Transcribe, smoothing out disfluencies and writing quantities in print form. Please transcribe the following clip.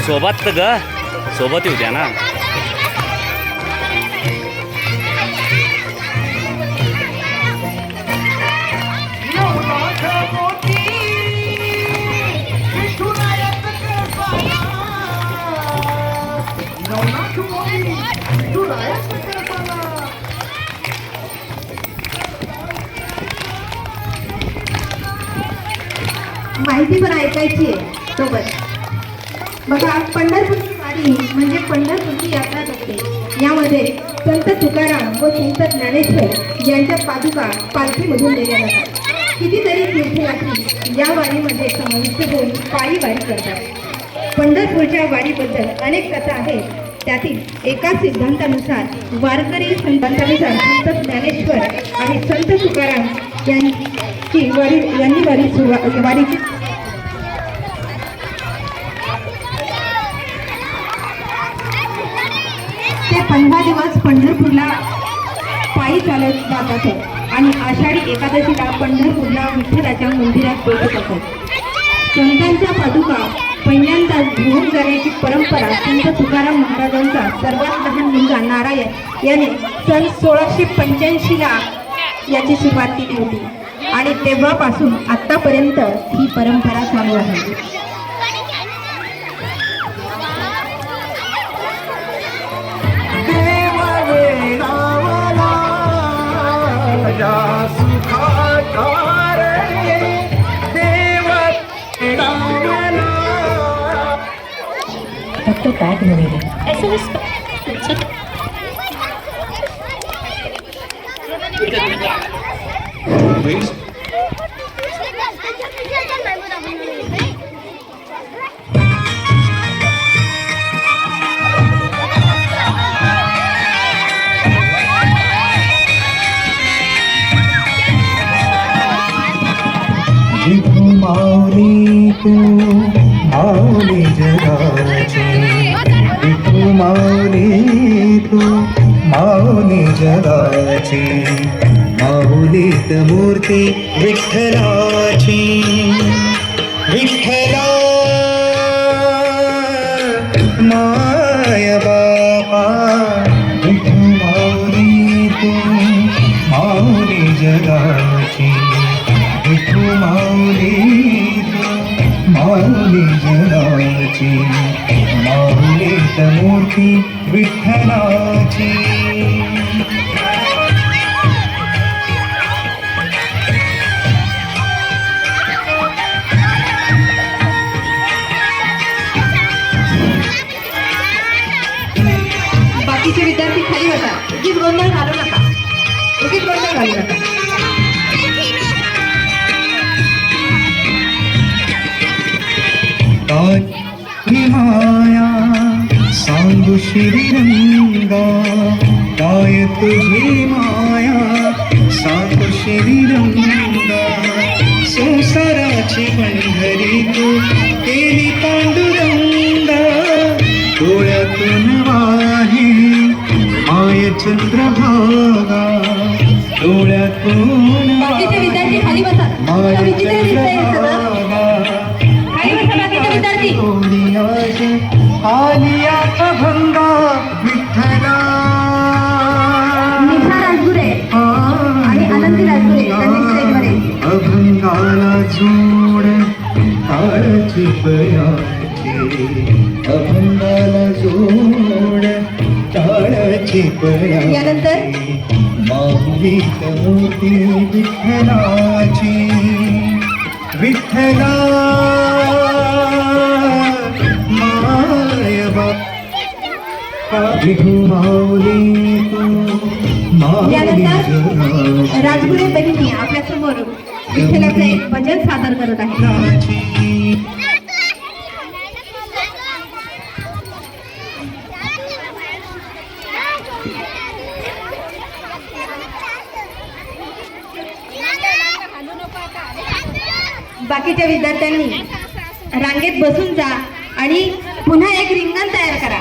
सोबत ग सोबत येऊ द्या ना. माहिती पण ऐकायची आहे सोबत. बघा, पंढरपूरची वारी म्हणजे पंढरपूरची यात्रा असते. यामध्ये संत तुकाराम व संत ज्ञानेश्वर यांच्या पादुका पालखीमधून नेल्या जातात. कितीतरी तीर्थयात्री या वारीमध्ये समाविष्ट होऊन पायी वारी करतात. पंढरपूरच्या वारीबद्दल अनेक कथा आहेत. त्यातील एका सिद्धांतानुसार वारकरी संतांनुसार संत ज्ञानेश्वर आणि संत तुकाराम यांची वारीची ते 15 दिवस पंढरपूरला पायी चालत जातात आणि आषाढी एकादशीला पंढरपूरला विठ्ठलाच्या मंदिरात पोहोचत असतात. संतांच्या पादुका पहिल्यांदा घेऊन जाण्याची परंपरा संत तुकाराम महाराजांचा सर्वात लहान मुलगा नारायण याने सन 1685ला याची सुरुवात केली होती आणि तेव्हापासून आतापर्यंत ही परंपरा चालू आहे. फक्त पॅक मिळेल माऊली तू माऊली जगाची, विठू माऊली तू माऊली जगाची, माऊलीत मूर्ती विठ्ठलाची. विठ्ठला माय बापा, विठू माऊली तू माऊली जगाची, विठू माऊली माऊली जगाची, माऊलीत मूर्ती विठ्ठलाची. बाकीचे विद्यार्थी खाली बसा. उगीच गोंधळ घालू नका. उगीच गोंधळ घालू नका. काय माया सांगू श्रीरंगा, काय तुझी माया सांगू श्रीरंगा. संसाराची पंढरी तू केली पांडुरंगा, डोळ्यातून वाहे माय चंद्रभागा, डोळ्यातून बाकीचे विद्यार्थी खाली बसा. माय चंद्रभागा. आलिया अभंगा विठ्ठला. निशा राजगुरे आणि आनंदी राजगुरे त्यांनी स्टेजवर आहे. अभंगाला जोड टाळची पयाची, अभंगाला जोड टाळची पयाची. यानंतर माऊलीत मूर्ती विठ्ठलाची. विठ्ठला माय बापा, विठू माऊली तू माऊली यानंतर राजगुरे बहिणी आपल्या समोर विठ्ठलाचं एक भजन सादर करत आहे. बाकीच्या विद्यार्थ्यांनी रांगेत बसून जा आणि पुन्हा एक रिंगण तयार करा.